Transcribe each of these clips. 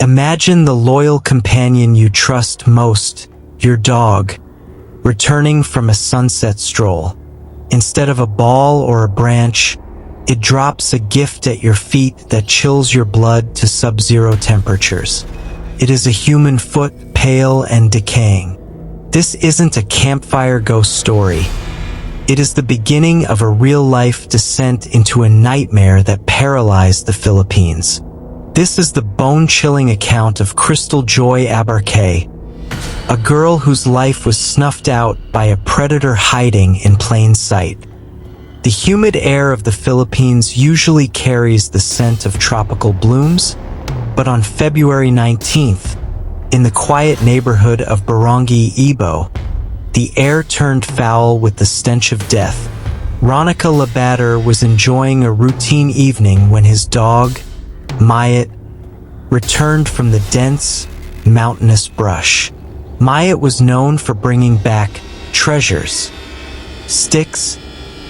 Imagine the loyal companion you trust most, your dog, returning from a sunset stroll. Instead of a ball or a branch, it drops a gift at your feet that chills your blood to sub-zero temperatures. It is a human foot, pale and decaying. This isn't a campfire ghost story. It is the beginning of a real-life descent into a nightmare that paralyzed the Philippines. This is the bone-chilling account of Crystal Joy Abarquez, a girl whose life was snuffed out by a predator hiding in plain sight. The humid air of the Philippines usually carries the scent of tropical blooms, but on February 19th, in the quiet neighborhood of Barangay Ibo, the air turned foul with the stench of death. Ronica Labater was enjoying a routine evening when his dog, Mayat, returned from the dense, mountainous brush. Mayat was known for bringing back treasures, sticks,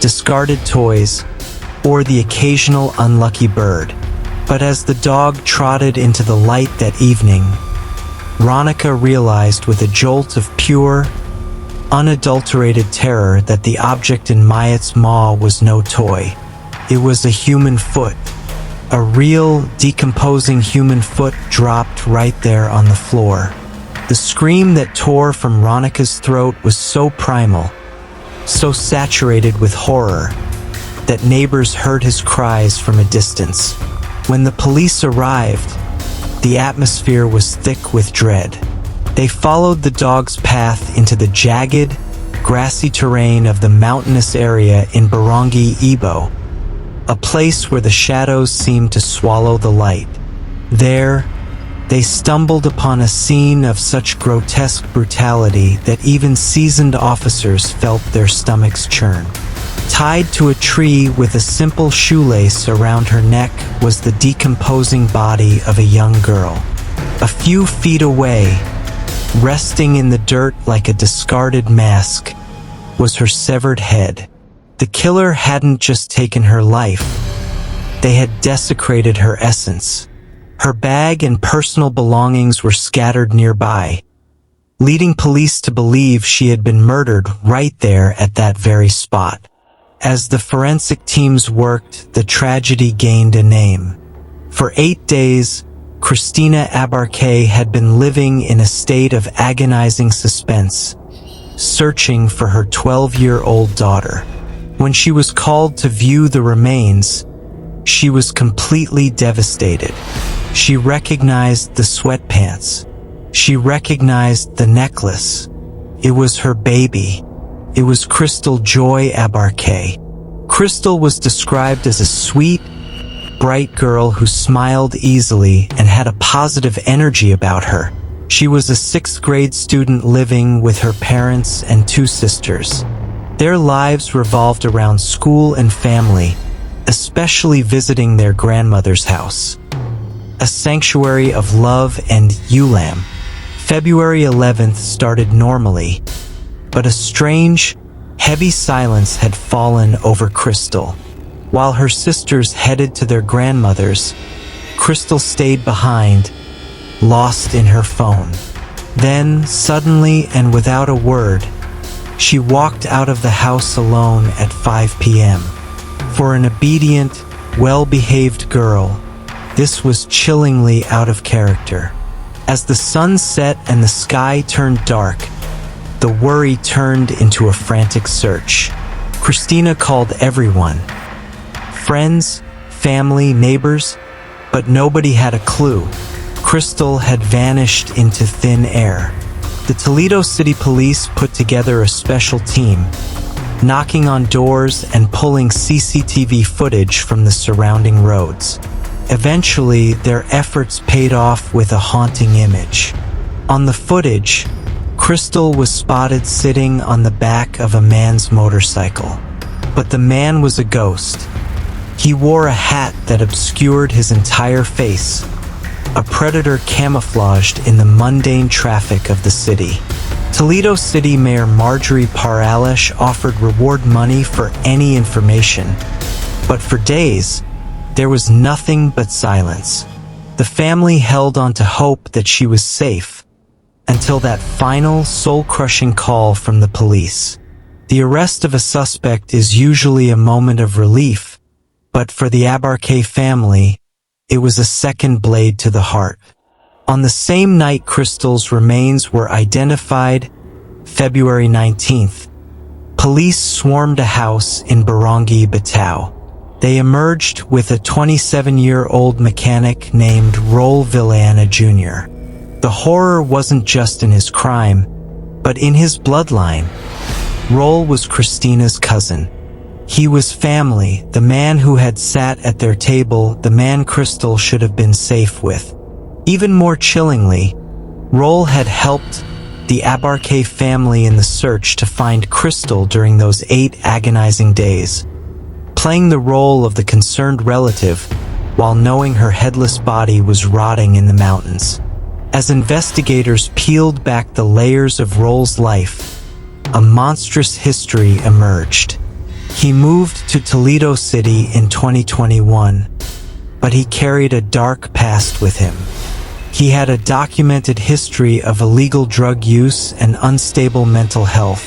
discarded toys, or the occasional unlucky bird. But as the dog trotted into the light that evening, Ronica realized with a jolt of pure, unadulterated terror that the object in Mayat's maw was no toy. It was a human foot. A real, decomposing human foot dropped right there on the floor. The scream that tore from Ronica's throat was so primal, so saturated with horror, that neighbors heard his cries from a distance. When the police arrived, the atmosphere was thick with dread. They followed the dog's path into the jagged, grassy terrain of the mountainous area in Barangay Ibo, a place where the shadows seemed to swallow the light. There, they stumbled upon a scene of such grotesque brutality that even seasoned officers felt their stomachs churn. Tied to a tree with a simple shoelace around her neck was the decomposing body of a young girl. A few feet away, resting in the dirt like a discarded mask, was her severed head. The killer hadn't just taken her life, they had desecrated her essence. Her bag and personal belongings were scattered nearby, leading police to believe she had been murdered right there at that very spot. As the forensic teams worked, the tragedy gained a name. For 8 days, Cristina Abarquez had been living in a state of agonizing suspense, searching for her 12-year-old daughter. When she was called to view the remains, she was completely devastated. She recognized the sweatpants. She recognized the necklace. It was her baby. It was Crystal Joy Abarquez. Crystal was described as a sweet, bright girl who smiled easily and had a positive energy about her. She was a 6th grade student living with her parents and 2 sisters. Their lives revolved around school and family, especially visiting their grandmother's house, a sanctuary of love and Ulam. February 11th started normally, but a strange, heavy silence had fallen over Crystal. While her sisters headed to their grandmother's, Crystal stayed behind, lost in her phone. Then, suddenly and without a word, she walked out of the house alone at 5 p.m. For an obedient, well-behaved girl, this was chillingly out of character. As the sun set and the sky turned dark, the worry turned into a frantic search. Cristina called everyone, friends, family, neighbors, but nobody had a clue. Crystal had vanished into thin air. The Toledo City Police put together a special team, knocking on doors and pulling CCTV footage from the surrounding roads. Eventually, their efforts paid off with a haunting image. On the footage, Crystal was spotted sitting on the back of a man's motorcycle. But the man was a ghost. He wore a hat that obscured his entire face, a predator camouflaged in the mundane traffic of the city. Toledo City Mayor Marjorie Paralish offered reward money for any information, but for days, there was nothing but silence. The family held on to hope that she was safe, until that final, soul-crushing call from the police. The arrest of a suspect is usually a moment of relief, but for the Abarquez family, it was a second blade to the heart. On the same night Crystal's remains were identified, February 19th, police swarmed a house in Barangay Batao. They emerged with a 27-year-old mechanic named Raul Villana Jr. The horror wasn't just in his crime, but in his bloodline. Raul was Christina's cousin. He was family, the man who had sat at their table, the man Crystal should have been safe with. Even more chillingly, Raul had helped the Abarquez family in the search to find Crystal during those 8 agonizing days, playing the role of the concerned relative while knowing her headless body was rotting in the mountains. As investigators peeled back the layers of Raul's life, a monstrous history emerged. He moved to Toledo City in 2021, but he carried a dark past with him. He had a documented history of illegal drug use and unstable mental health,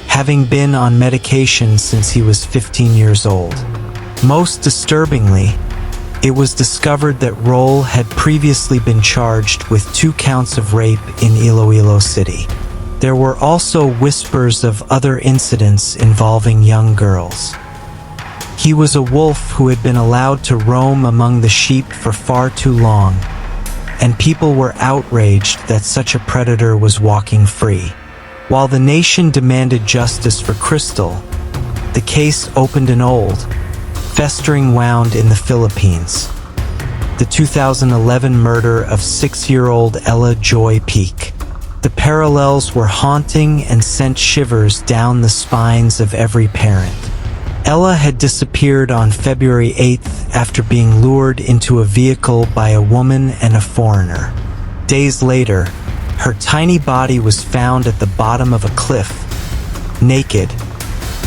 having been on medication since he was 15 years old. Most disturbingly, it was discovered that Raul had previously been charged with 2 counts of rape in Iloilo City. There were also whispers of other incidents involving young girls. He was a wolf who had been allowed to roam among the sheep for far too long, and people were outraged that such a predator was walking free. While the nation demanded justice for Crystal, the case opened an old, festering wound in the Philippines. The 2011 murder of 6-year-old Ella Joy Pique. The parallels were haunting and sent shivers down the spines of every parent. Ella had disappeared on February 8th after being lured into a vehicle by a woman and a foreigner. Days later, her tiny body was found at the bottom of a cliff, naked,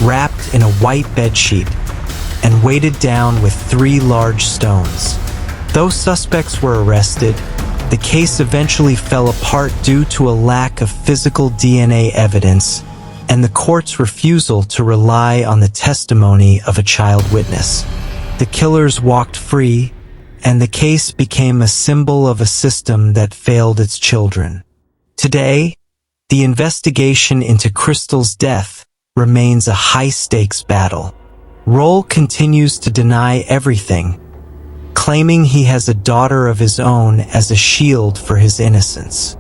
wrapped in a white bedsheet, and weighted down with 3 large stones. Though suspects were arrested, the case eventually fell apart due to a lack of physical DNA evidence and the court's refusal to rely on the testimony of a child witness. The killers walked free, and the case became a symbol of a system that failed its children. Today, the investigation into Crystal's death remains a high-stakes battle. Raul continues to deny everything, claiming he has a daughter of his own as a shield for his innocence.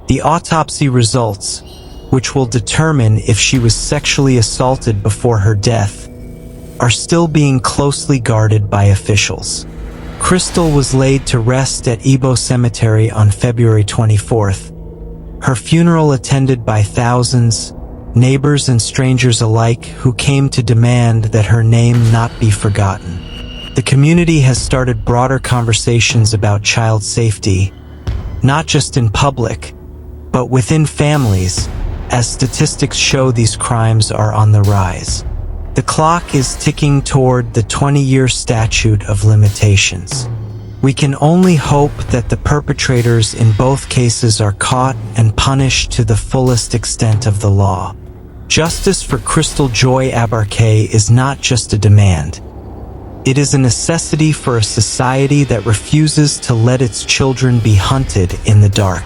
The autopsy results, which will determine if she was sexually assaulted before her death, are still being closely guarded by officials. Crystal was laid to rest at Ibo Cemetery on February 24th. Her funeral attended by thousands, neighbors and strangers alike, who came to demand that her name not be forgotten. The community has started broader conversations about child safety, not just in public, but within families, as statistics show these crimes are on the rise. The clock is ticking toward the 20-year statute of limitations. We can only hope that the perpetrators in both cases are caught and punished to the fullest extent of the law. Justice for Crystal Joy Abarquez is not just a demand. It is a necessity for a society that refuses to let its children be hunted in the dark.